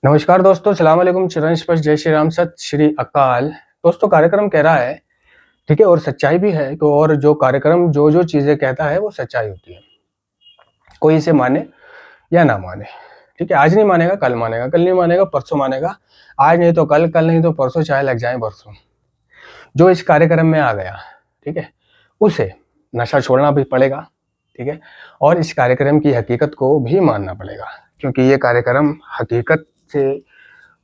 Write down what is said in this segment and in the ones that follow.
नमस्कार दोस्तों, सलाम अलैकुम, चरण स्पर्श, जय श्री राम, सत श्री अकाल। दोस्तों, कार्यक्रम कह रहा है, ठीक है, और सच्चाई भी है तो और जो कार्यक्रम जो चीज़ें कहता है वो सच्चाई होती है। कोई इसे माने या ना माने, ठीक है, आज नहीं मानेगा कल मानेगा, कल नहीं मानेगा परसों मानेगा, आज नहीं तो कल, कल नहीं तो परसों, चाहे लग जाए बरसों। जो इस कार्यक्रम में आ गया, ठीक है, उसे नशा छोड़ना भी पड़ेगा, ठीक है, और इस कार्यक्रम की हकीकत को भी मानना पड़ेगा, क्योंकि ये कार्यक्रम हकीकत से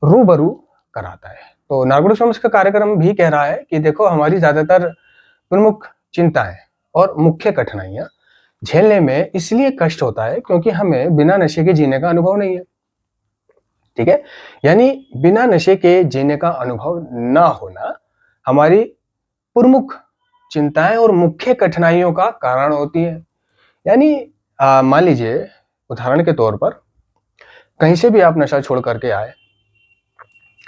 रूबरू कराता है। तो नारकोटिक्स एनोनिमस का कार्यक्रम भी कह रहा है कि देखो, हमारी ज़्यादातर प्रमुख चिंताएँ और मुख्य कठिनाइयाँ झेलने में इसलिए कष्ट होता है क्योंकि हमें बिना नशे के जीने का अनुभव नहीं है, ठीक है? यानी बिना नशे के जीने का अनुभव ना होना हमारी प्रमुख चिंताएँ और मुख्य कठिनाइयों का कारण होती है। यानी मान लीजिए, उदाहरण के तौर पर कहीं से भी आप नशा छोड़ कर के आए,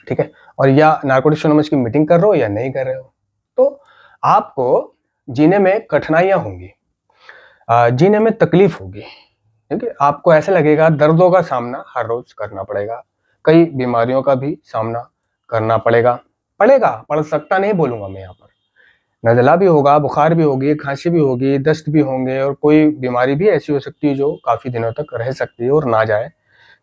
ठीक है, और या नारकोटिक्स एनोनिमस की मीटिंग कर रहे हो या नहीं कर रहे हो, तो आपको जीने में कठिनाइयाँ होंगी, जीने में तकलीफ होगी, ठीक है? आपको ऐसा लगेगा दर्दों का सामना हर रोज़ करना पड़ेगा, कई बीमारियों का भी सामना करना पड़ेगा। पड़ सकता नहीं बोलूँगा मैं यहाँ पर। नज़ला भी होगा, बुखार भी होगी, खाँसी भी होगी, दस्त भी होंगे और कोई बीमारी भी ऐसी हो सकती है जो काफ़ी दिनों तक रह सकती है और ना जाए,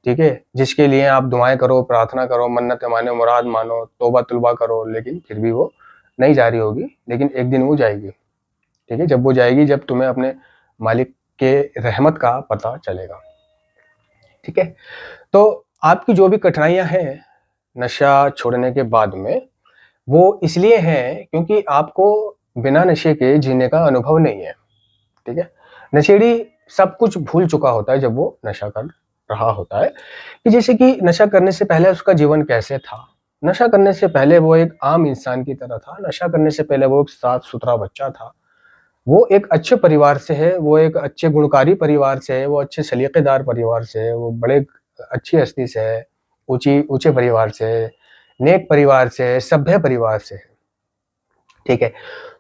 ठीक है? जिसके लिए आप दुआएँ करो, प्रार्थना करो, मन्नतें मानो, मुराद मानो, तौबा-तुल्बा करो, लेकिन फिर भी वो नहीं जा रही होगी, लेकिन एक दिन वो जाएगी, ठीक है? जब वो जाएगी, जब तुम्हें अपने मालिक के रहमत का पता चलेगा, ठीक है? तो आपकी जो भी कठिनाइयाँ हैं, नशा छोड़ने के बाद में, वो इसलिए हैं क्योंकि आपको बिना नशे के जीने का अनुभव नहीं है, ठीक है? नशेड़ी सब कुछ भूल चुका होता है जब वो नशा कर रहा होता है, कि जैसे कि नशा करने से पहले उसका जीवन कैसे था। नशा करने से पहले वो एक आम इंसान की तरह था, नशा करने से पहले वो एक साफ-सुथरा बच्चा था। वो एक अच्छे परिवार से है, वो एक अच्छे गुणकारी परिवार से है, वो अच्छे सलीक़ेदार परिवार से है, वो बड़े अच्छी हस्ती से है, ऊँचे परिवार से है, नेक परिवार से है, सभ्य परिवार से है, ठीक है?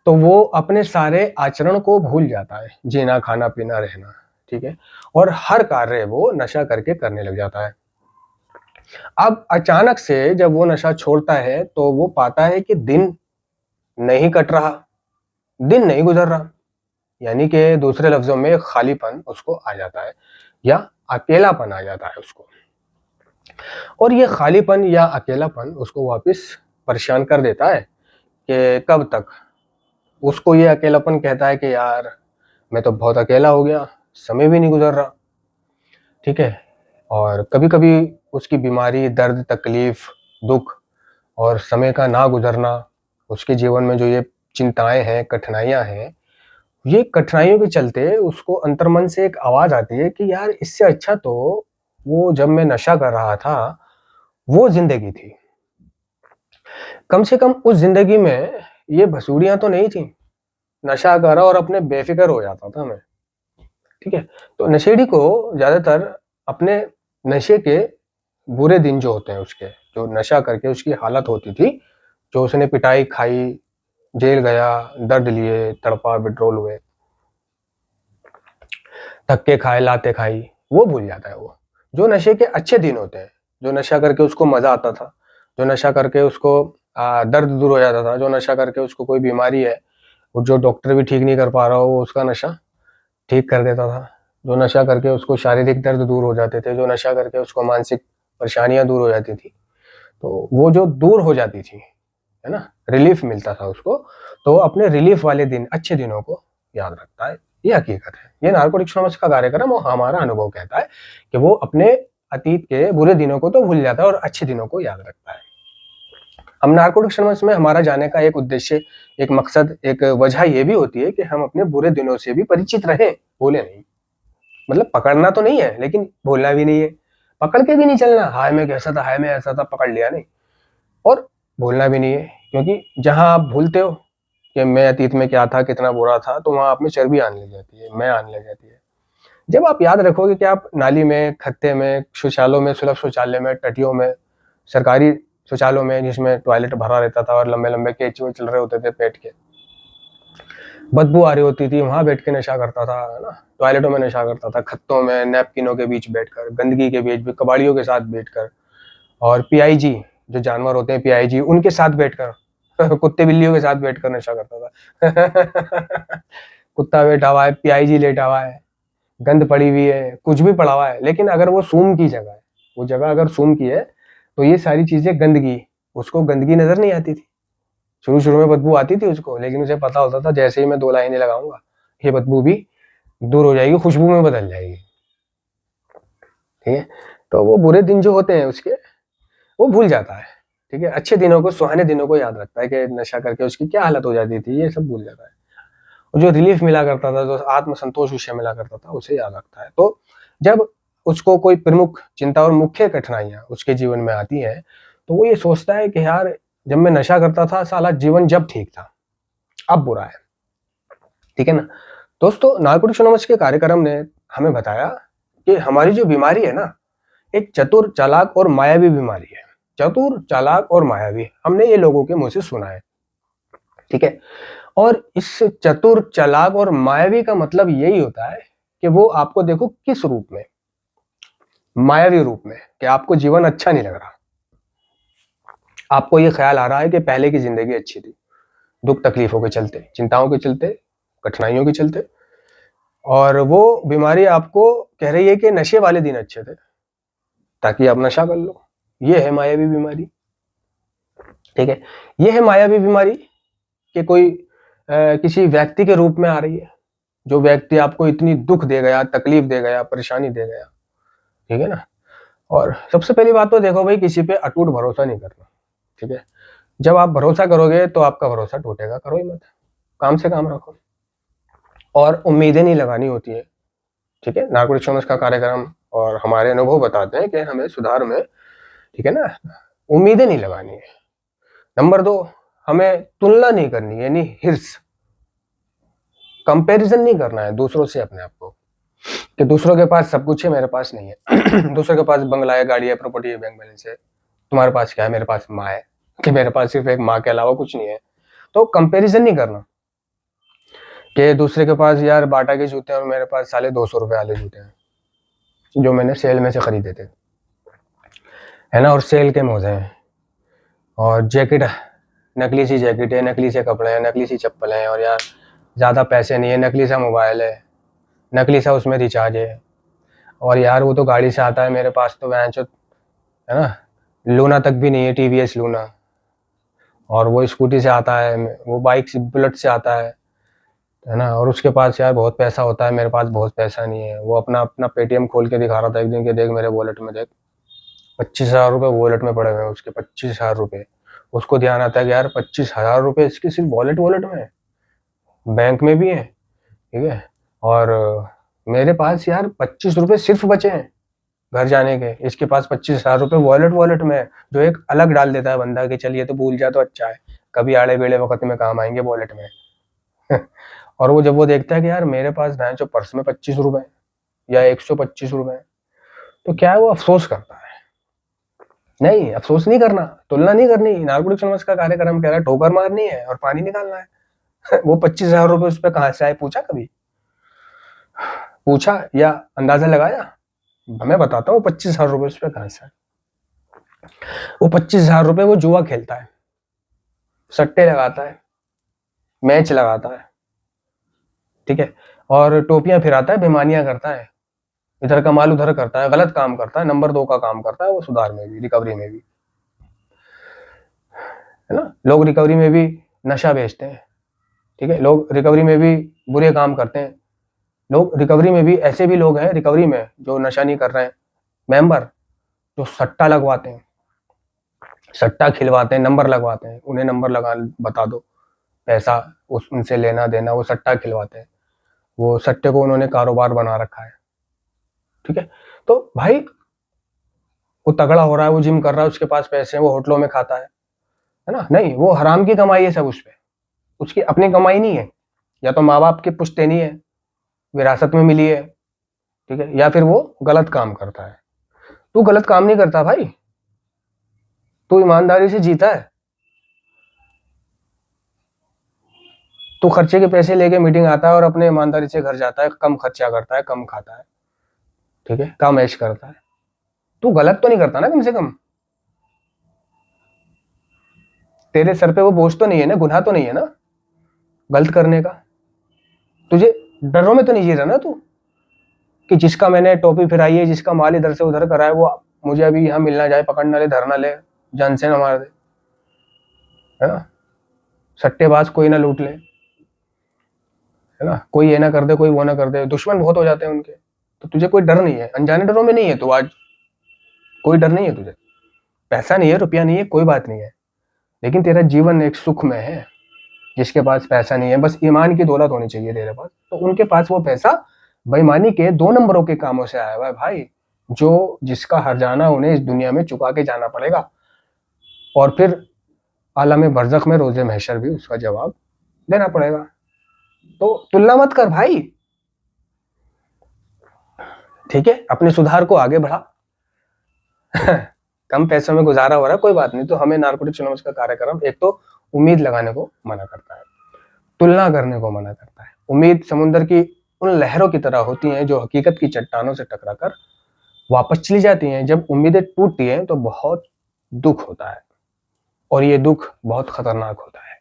तो वो अपने सारे आचरण को भूल जाता है, जीना, खाना, पीना, रहना, ठीक है? और हर कार्य वो नशा करके करने लग जाता है। अब अचानक से जब वो नशा छोड़ता है, तो वो पाता है कि दिन नहीं कट रहा, दिन नहीं गुज़र रहा, यानी कि दूसरे लफ्ज़ों में खालीपन उसको आ जाता है या अकेलापन आ जाता है उसको। और ये खालीपन या अकेलापन उसको वापस परेशान कर देता है कि कब तक। उसको ये अकेलापन कहता है कि यार, मैं तो बहुत अकेला हो गया, समय भी नहीं गुज़र रहा, ठीक है? और कभी-कभी उसकी बीमारी, दर्द, तकलीफ़, दुःख और समय का ना गुज़रना, उसके जीवन में जो ये चिंताएँ हैं, कठिनाइयाँ हैं, ये कठिनाइयों के चलते उसको अंतर्मन से एक आवाज़ आती है कि यार, इससे अच्छा तो वो जब मैं नशा कर रहा था, वो ज़िंदगी थी। कम से कम उस ज़िंदगी में ये भसूड़ियाँ तो नहीं थी। नशा करा और अपने बेफ़िक्र हो जाता था मैं, ठीक है? तो नशेड़ी को ज़्यादातर अपने नशे के बुरे दिन जो होते हैं उसके, जो नशा करके उसकी हालत होती थी, जो उसने पिटाई खाई, जेल गया, दर्द लिए, तड़पा, विड्रॉल हुए, धक्के खाए, लातें खाई, वो भूल जाता है वो। जो नशे के अच्छे दिन होते हैं, जो नशा करके उसको मज़ा आता था, जो नशा करके उसको दर्द दूर हो जाता था, जो नशा करके उसको कोई बीमारी है, वो जो डॉक्टर भी ठीक नहीं कर पा रहा हो, वो उसका नशा ठीक कर देता था। जो नशा करके उसको शारीरिक दर्द दूर हो जाते थे, जो नशा करके उसको मानसिक परेशानियाँ दूर हो जाती थी, तो वो जो दूर हो जाती थी, है ना? रिलीफ़ मिलता था उसको, तो अपने रिलीफ़ वाले दिन, अच्छे दिनों को याद रखता है। ये हकीकत है। ये नारकोटिक्स एनोनिमस का कार्यक्रम और हमारा अनुभव कहता है कि वो अपने अतीत के बुरे दिनों को तो भूल जाता है और अच्छे दिनों को याद रखता है। हम नारकोटिक्स एनोनिमस में हमारा जाने का एक उद्देश्य, एक मकसद, एक वजह ये भी होती है कि हम अपने बुरे दिनों से भी परिचित रहें, भूलें नहीं। मतलब पकड़ना तो नहीं है, लेकिन भूलना भी नहीं है। पकड़ के भी नहीं चलना, हाय मैं कैसा था, हाय मैं ऐसा था, पकड़ लिया नहीं। और भूलना भी नहीं है, क्योंकि जहाँ आप भूलते हो कि मैं अतीत में क्या था, कितना बुरा था, तो वहाँ आप में चर्बी आने लग जाती है, मैं आने लग जाती है। जब आप याद रखोगे कि आप नाली में, खत्ते में, शौचालयों में, सुलभ शौचालय में, टटियों में, सरकारी शौचालयों में जिसमें टॉयलेट भरा रहता था और लंबे-लंबे केचुए चल रहे होते थे पेट के, बदबू आ रही होती थी, वहाँ बैठ के नशा करता था, है ना? टॉयलेटों में नशा करता था, खत्तों में, नैपकिनों के बीच बैठकर, गंदगी के बीच भी, कबाड़ियों के साथ बैठकर, और पीआईजी जो जानवर होते हैं, पीआईजी, उनके साथ बैठकर कुत्ते बिल्लियों के साथ बैठकर नशा करता था। कुत्ता बैठा हुआ है, पीआईजी लेटा हुआ है, गंद पड़ी हुई है, कुछ भी पड़ा हुआ है, लेकिन अगर वो सूम की जगह है, वो जगह अगर सूम की है तो ये सारी चीजें गंदगी, उसको गंदगी नजर नहीं आती थी। शुरू शुरू में बदबू आती थी उसको, लेकिन उसे पता होता था जैसे ही मैं 2 लाइनें लगाऊंगा ये बदबू भी दूर हो जाएगी, खुशबू में बदल जाएगी। ठीक है, तो वो बुरे दिन जो होते हैं उसके, वो भूल जाता है। ठीक है, अच्छे दिनों को, सुहाने दिनों को याद रखता है कि नशा करके उसकी क्या हालत हो जाती थी, ये सब भूल जाता है। और जो रिलीफ मिला करता था, जो आत्म संतोष उसे मिला करता था, उसे याद रखता है। तो जब उसको कोई प्रमुख चिंता और मुख्य कठिनाइयां उसके जीवन में आती हैं, तो वो ये सोचता है कि यार जब मैं नशा करता था साला जीवन जब ठीक था, अब बुरा है। ठीक है ना दोस्तों, नारकोटिक्स एनोनिमस के कार्यक्रम ने हमें बताया कि हमारी जो बीमारी है ना, एक चतुर, चालाक और मायावी बीमारी है। चतुर, चालाक और मायावी, हमने ये लोगों के मुंह से सुना है। ठीक है, और इस चतुर, चालाक और मायावी का मतलब यही होता है कि वो आपको देखो किस रूप में, मायावी रूप में, कि आपको जीवन अच्छा नहीं लग रहा, आपको ये ख्याल आ रहा है कि पहले की जिंदगी अच्छी थी, दुख तकलीफों के चलते, चिंताओं के चलते, कठिनाइयों के चलते, और वो बीमारी आपको कह रही है कि नशे वाले दिन अच्छे थे ताकि आप नशा कर लो। ये है मायावी बीमारी। ठीक है, ये है मायावी बीमारी कि कोई किसी व्यक्ति के रूप में आ रही है, जो व्यक्ति आपको इतनी दुख दे गया, तकलीफ दे गया, परेशानी दे गया। ठीक है ना, और सबसे पहली बात तो देखो भाई, किसी पे अटूट भरोसा नहीं करना। ठीक है, जब आप भरोसा करोगे तो आपका भरोसा टूटेगा, करो ही मत, काम से काम रखो, और उम्मीदें नहीं लगानी होती है। ठीक है, नारकोटिक्स एनोनिमस का कार्यक्रम और हमारे अनुभव बताते हैं कि हमें सुधार में, ठीक है ना, उम्मीदें नहीं लगानी है। नंबर 2, हमें तुलना नहीं करनी, यानी हिर्स, कंपैरिजन नहीं करना है दूसरों से अपने आप को, कि दूसरों के पास सब कुछ है, मेरे पास नहीं है। दूसरों के पास बंगला है, गाड़ी है, प्रॉपर्टी है, बैंक बैलेंस है, तुम्हारे पास क्या है, मेरे पास माँ है, कि मेरे पास सिर्फ एक माँ के अलावा कुछ नहीं है। तो कंपैरिजन नहीं करना कि दूसरे के पास यार बाटा के जूते हैं और मेरे पास साले 200 रुपए वाले जूते हैं जो मैंने सेल में से खरीदे थे, है ना, और सेल के मोजे हैं, और जैकेट, नकली सी जैकेट है, नकली से कपड़े हैं, नकली सी चप्पल है, और यार ज़्यादा पैसे नहीं है, नकली सा मोबाइल है, नकली सा उसमें रिचार्ज है, और यार वो तो गाड़ी से आता है, मेरे पास तो वैन, है ना, लूना तक भी नहीं है, टीवीएस लूना, और वो स्कूटी से आता है, वो बाइक से, बुलेट से आता है ना, और उसके पास यार बहुत पैसा होता है, मेरे पास बहुत पैसा नहीं है। वो अपना अपना पेटीएम खोल के दिखा रहा था एक दिन के, देख मेरे वॉलेट में, देख 25,000 रुपये वॉलेट में पड़े हुए हैं उसके, 25,000 रुपये। उसको ध्यान आता है कि यार 25,000 रुपये इसके सिर्फ वॉलेट वॉलेट में है, बैंक में भी है। ठीक है, और मेरे पास यार 25 रुपये सिर्फ बचे हैं घर जाने के, इसके पास 25,000 रुपये वॉलेट वॉलेट में है, जो एक अलग डाल देता है बंदा कि चलिए तो भूल जा तो अच्छा है, कभी आड़े बेड़े वक्त में काम आएंगे वॉलेट में। और वो जब वो देखता है कि यार मेरे पास भैंस जो पर्स में 25 रुपए या 125 रुपए, तो क्या है, वो अफसोस करता है। नहीं, अफसोस नहीं करना, तुलना नहीं करनी। नारकोटिक्स एनोनिमस का कार्यक्रम कह रहा है ठोकर मारनी है और पानी निकालना है। वो 25,000 रुपये उस पर कहां से आए, पूछा कभी? पूछा या अंदाजा लगाया? मैं बताता हूँ 25,000 रुपये उस पर कहां से आए। वो 25,000 रुपये वो जुआ खेलता है, सट्टे लगाता है, मैच लगाता है, ठीक है, और टोपियां फिराता है, बेमानियां करता है, इधर का माल उधर करता है, गलत काम करता है, नंबर 2 का काम करता है वो, सुधार में भी, रिकवरी में भी, है ना। लोग रिकवरी में भी नशा बेचते हैं, ठीक है, लोग रिकवरी में भी बुरे काम करते हैं, लोग रिकवरी में भी, ऐसे भी लोग हैं रिकवरी में जो नशा नहीं कर रहे हैं, मेंबर जो सट्टा लगवाते हैं, सट्टा खिलवाते हैं, नंबर लगवाते हैं, उन्हें नंबर लगा, बता दो, पैसा उनसे लेना देना, वो सट्टा खिलवाते हैं, वो सट्टे को उन्होंने कारोबार बना रखा है। ठीक है, तो भाई वो तगड़ा हो रहा है, वो जिम कर रहा है, उसके पास पैसे हैं, वो होटलों में खाता है ना, नहीं, वो हराम की कमाई है सब उस पे, उसकी अपनी कमाई नहीं है, या तो माँ बाप की पुश्तैनी है, विरासत में मिली है, ठीक है, या फिर वो गलत काम करता है। तू गलत काम नहीं करता भाई, तू ईमानदारी से जीता है, तू खर्चे के पैसे लेके मीटिंग आता है और अपने ईमानदारी से घर जाता है, कम खर्चा करता है, कम खाता है, ठीक है, कम ऐश करता है। तू गलत तो नहीं करता ना कम से कम, तेरे सर पे वो बोझ तो नहीं है ना, गुनाह तो नहीं है ना गलत करने का। तुझे डरों में तो नहीं जी रहा ना तू कि जिसका मैंने टोपी फिराई है, जिसका माल इधर से उधर करा है, वो मुझे अभी यहाँ मिलना जाए, पकड़ना ले, धरना ले, जान से ना मार दे, है ना। सट्टेबाज कोई ना लूट ले, है ना, कोई ये ना कर दे, कोई वो ना कर दे, दुश्मन बहुत हो जाते हैं उनके। तो तुझे कोई डर नहीं है, अनजाने डरों में नहीं है तो आज कोई डर नहीं है तुझे। पैसा नहीं है, रुपया नहीं है, कोई बात नहीं है, लेकिन तेरा जीवन एक सुख में है। जिसके पास पैसा नहीं है, बस ईमान की दौलत होनी चाहिए तेरे पास, तो उनके पास वो पैसा बेईमानी के 2 नंबरों के कामों से आया हुआ है भाई, जो जिसका हर जाना उन्हें इस दुनिया में चुका के जाना पड़ेगा, और फिर आलम बरज़ख में रोजे महशर भी उसका जवाब देना पड़ेगा। तो तुलना मत कर भाई, ठीक है, अपने सुधार को आगे बढ़ा। कम पैसों में गुजारा हो रहा है, कोई बात नहीं, तो हमें नारकोटिक्स एनोनिमस का कार्यक्रम एक तो उम्मीद लगाने को मना करता है, तुलना करने को मना करता है। उम्मीद समुद्र की उन लहरों की तरह होती हैं जो हकीकत की चट्टानों से टकराकर वापस चली जाती हैं। जब उम्मीदें टूटती हैं तो बहुत दुख होता है, और ये दुख बहुत खतरनाक होता है,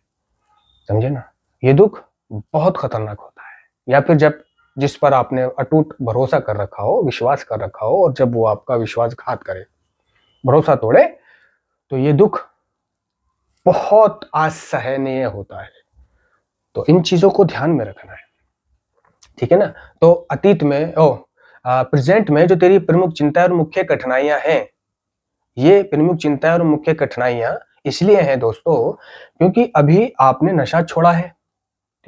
समझे ना, ये दुख बहुत खतरनाक होता है। या फिर जब जिस पर आपने अटूट भरोसा कर रखा हो, विश्वास कर रखा हो, और जब वो आपका विश्वासघात करे, भरोसा तोड़े, तो ये दुख बहुत असहनीय होता है। तो इन चीजों को ध्यान में रखना है, ठीक है ना। तो अतीत में प्रेजेंट में जो तेरी प्रमुख चिंता और मुख्य कठिनाइयां हैं, ये प्रमुख चिंता और मुख्य कठिनाइयां इसलिए हैं दोस्तों क्योंकि अभी आपने नशा छोड़ा है,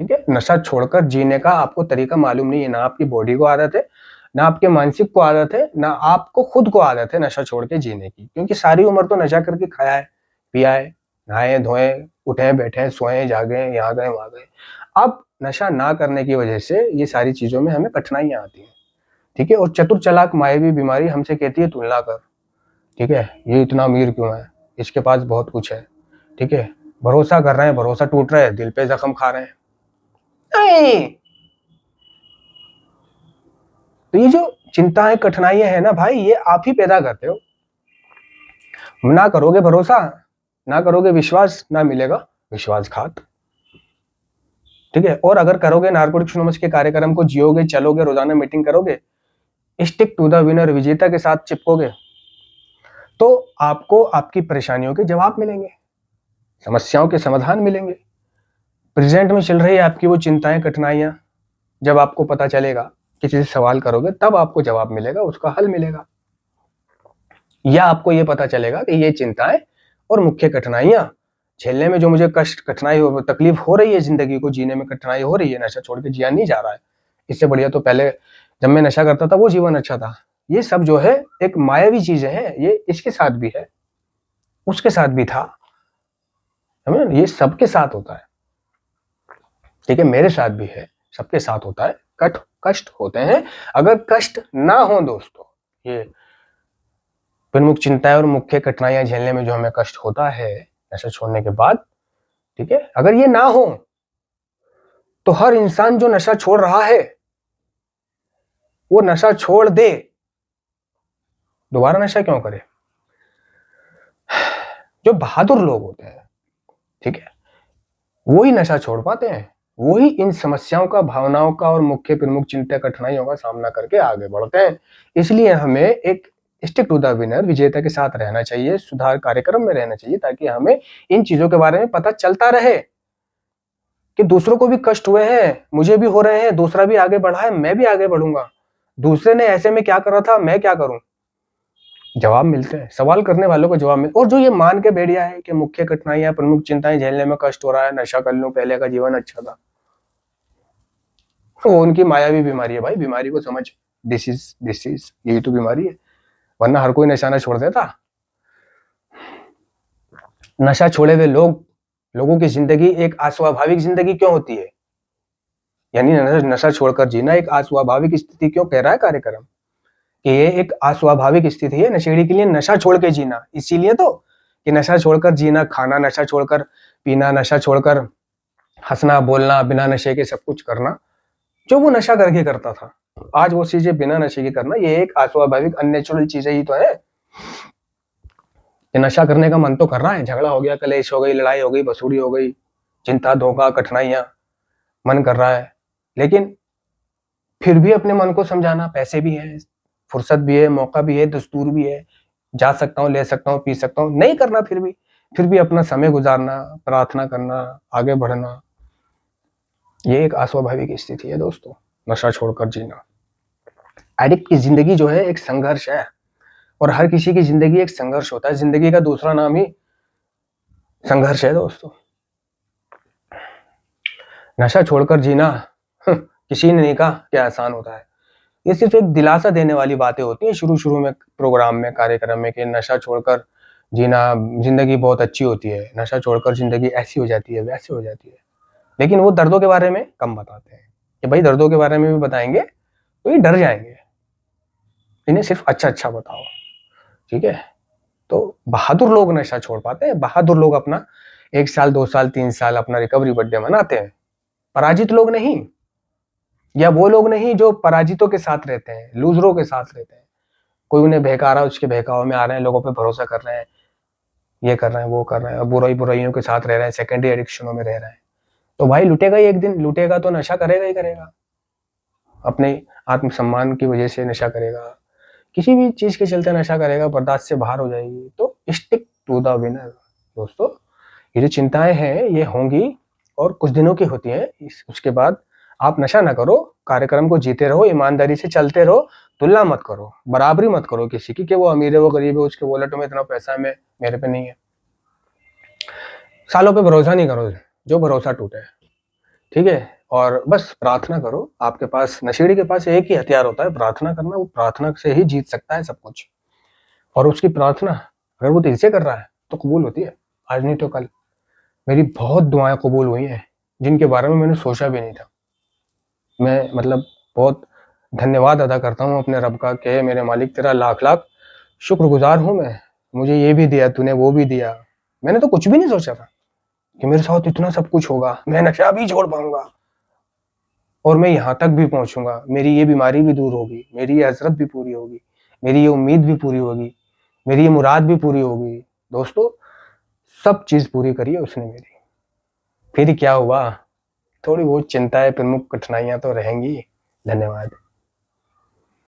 ठीक है। नशा छोड़कर जीने का आपको तरीका मालूम नहीं है, ना आपकी बॉडी को आदत है, ना आपके मानसिक को आदत है, ना आपको खुद को आदत है नशा छोड़ के जीने की, क्योंकि सारी उम्र तो नशा करके खाया है, पिया है, नहाए धोए, उठे बैठे, सोए जागे, यहाँ गए वहां गए। अब नशा ना करने की वजह से ये सारी चीजों में हमें कठिनाइयां आती हैं, ठीक है। और चतुर चालाक मायावी बीमारी हमसे कहती है तुलना कर, ठीक है, ये इतना अमीर क्यों है, इसके पास बहुत कुछ है, ठीक है। भरोसा कर रहे हैं, भरोसा टूट रहा है, दिल पे जख्म खा रहे हैं। नहीं, तो ये जो चिंताएं कठिनाइयां है ना भाई, ये आप ही पैदा करते हो। ना करोगे भरोसा, ना करोगे विश्वास, ना मिलेगा विश्वासघात, ठीक है। और अगर करोगे नारकोटिक्स एनोनिमस के कार्यक्रम को, जियोगे, चलोगे, रोजाना मीटिंग करोगे, स्टिक टू द विनर, विजेता के साथ चिपकोगे, तो आपको आपकी परेशानियों के जवाब मिलेंगे, समस्याओं के समाधान मिलेंगे। प्रेजेंट में चल रही है आपकी वो चिंताएं कठिनाइयां, जब आपको पता चलेगा, किसी से सवाल करोगे तब आपको जवाब मिलेगा, उसका हल मिलेगा। या आपको ये पता चलेगा कि ये चिंताएं और मुख्य कठिनाइयां झेलने में जो मुझे कष्ट, कठिनाई, तकलीफ हो रही है, जिंदगी को जीने में कठिनाई हो रही है, नशा छोड़ के जिया नहीं जा रहा है, इससे बढ़िया तो पहले जब मैं नशा करता था वो जीवन अच्छा था। ये सब जो है एक मायावी चीजें हैं, ये इसके साथ भी है, उसके साथ भी था, ये सबके साथ होता है, ठीक है, मेरे साथ भी है, सबके साथ होता है। कष्ट होते हैं। अगर कष्ट ना हो दोस्तों, ये प्रमुख चिंताएं और मुख्य कठिनाइयां झेलने में जो हमें कष्ट होता है नशा छोड़ने के बाद, ठीक है, अगर ये ना हो तो हर इंसान जो नशा छोड़ रहा है वो नशा छोड़ दे, दोबारा नशा क्यों करे। जो बहादुर लोग होते हैं, ठीक है, वो ही नशा छोड़ पाते हैं, वो ही इन समस्याओं का, भावनाओं का और मुख्य प्रमुख चिंता कठिनाइयों का सामना करके आगे बढ़ते हैं। इसलिए हमें एक स्टिक टू द विनर, विजेता के साथ रहना चाहिए, सुधार कार्यक्रम में रहना चाहिए, ताकि हमें इन चीजों के बारे में पता चलता रहे कि दूसरों को भी कष्ट हुए हैं, मुझे भी हो रहे हैं, दूसरा भी आगे बढ़ा है, मैं भी आगे बढ़ूंगा, दूसरे ने ऐसे में क्या करा था, मैं क्या करूं। जवाब मिलते हैं, सवाल करने वालों को जवाब मिलते। और जो ये मान के बैठ गया है कि मुख्य कठिनाइयां, प्रमुख चिंताएं झेलने में कष्ट हो रहा है, नशा कर लूं, पहले का जीवन अच्छा था, वो उनकी मायावी बीमारी है भाई। बीमारी को समझ, डिसीज यही तो बीमारी है, वरना हर कोई नशा ना छोड़ देता। नशा छोड़े हुए लोगों की जिंदगी एक अस्वाभाविक जिंदगी क्यों होती है, यानी नशा छोड़कर जीना एक अस्वाभाविक स्थिति क्यों कह रहा है कार्यक्रम, कि ये एक अस्वाभाविक स्थिति है नशेड़ी के लिए, नशा छोड़ के जीना। इसीलिए तो कि नशा छोड़कर जीना, खाना, नशा छोड़कर पीना, नशा छोड़कर हंसना बोलना, बिना नशे के सब कुछ करना जो वो नशा करके करता था, आज वो चीजें बिना नशे के करना, ये एक अस्वाभाविक अननेचुरल चीजें ही तो है। कि नशा करने का मन तो कर रहा है, झगड़ा हो गया, कलेश हो गई, लड़ाई हो गई, बसूड़ी हो गई, चिंता, धोखा, कठिनाइयां, मन कर रहा है, लेकिन फिर भी अपने मन को समझाना, पैसे भी हैं, फुर्सत भी है, मौका भी है, दस्तूर भी है, जा सकता हूँ, ले सकता हूँ, पी सकता हूँ, नहीं करना, फिर भी अपना समय गुजारना, प्रार्थना करना, आगे बढ़ना, ये एक अस्वाभाविक स्थिति है दोस्तों, नशा छोड़कर जीना। एडिक्ट की जिंदगी जो है एक संघर्ष है, और हर किसी की जिंदगी एक संघर्ष होता है, जिंदगी का दूसरा नाम ही संघर्ष है दोस्तों। नशा छोड़कर जीना किसी ने नहीं कहा कि आसान होता है, ये सिर्फ एक दिलासा देने वाली बातें होती हैं शुरू में प्रोग्राम में, कार्यक्रम में, कि नशा छोड़कर जीना जिंदगी बहुत अच्छी होती है, नशा छोड़कर जिंदगी ऐसी हो जाती है, वैसी हो जाती है, लेकिन वो दर्दों के बारे में कम बताते हैं कि भाई दर्दों के बारे में भी बताएंगे तो ये डर जाएंगे, इन्हें सिर्फ अच्छा बताओ, ठीक है। तो बहादुर लोग नशा छोड़ पाते हैं, बहादुर लोग अपना 1 साल 2 साल 3 साल अपना रिकवरी बर्थडे मनाते हैं, पराजित लोग नहीं, या वो लोग नहीं जो पराजितों के साथ रहते हैं, लूजरों के साथ रहते हैं, कोई उन्हें बहका रहा है, उसके बहकाव में आ रहे हैं, लोगों पे भरोसा कर रहे हैं, ये कर रहे हैं, वो कर रहे हैं, बुराइयों के साथ रह रहे हैं, सेकेंडरी एडिक्शनों में रह रहे हैं, तो भाई लुटेगा ही एक दिन, लुटेगा तो नशा करेगा ही करेगा, अपने आत्मसम्मान की वजह से नशा करेगा, किसी भी चीज के चलते नशा करेगा, बर्दाश्त से बाहर हो जाएगी। तो स्टिक टू द विनर दोस्तों, ये जो चिंताएं हैं ये होंगी और कुछ दिनों की होती हैं, उसके बाद आप नशा ना करो, कार्यक्रम को जीते रहो, ईमानदारी से चलते रहो, तुलना मत करो, बराबरी मत करो किसी की कि वो अमीर है, वो गरीब है, उसके वॉलेट में इतना पैसा है, मेरे पे नहीं है। सालों पे भरोसा नहीं करो, जो भरोसा टूटे, ठीक है। और बस प्रार्थना करो, आपके पास, नशेड़ी के पास एक ही हथियार होता है, प्रार्थना करना, वो प्रार्थना से ही जीत सकता है सब कुछ, और उसकी प्रार्थना अगर वो दिल से कर रहा है तो कबूल होती है, आज नहीं तो कल। मेरी बहुत दुआएं कबूल हुई हैं जिनके बारे में मैंने सोचा भी नहीं था। मैं मतलब बहुत धन्यवाद अदा करता हूँ अपने रब का कि मेरे मालिक तेरा लाख लाख शुक्रगुजार हूँ मैं, मुझे ये भी दिया तूने, वो भी दिया। मैंने तो कुछ भी नहीं सोचा था कि मेरे साथ इतना सब कुछ होगा, मैं नशा भी छोड़ पाऊंगा और मैं यहाँ तक भी पहुंचूंगा, मेरी ये बीमारी भी दूर होगी, मेरी ये हसरत भी पूरी होगी, मेरी ये उम्मीद भी पूरी होगी, मेरी ये मुराद भी पूरी होगी। दोस्तों सब चीज पूरी करी है उसने मेरी, फिर क्या हुआ, थोड़ी बहुत चिंताएं, प्रमुख कठिनाइयां तो रहेंगी। धन्यवाद।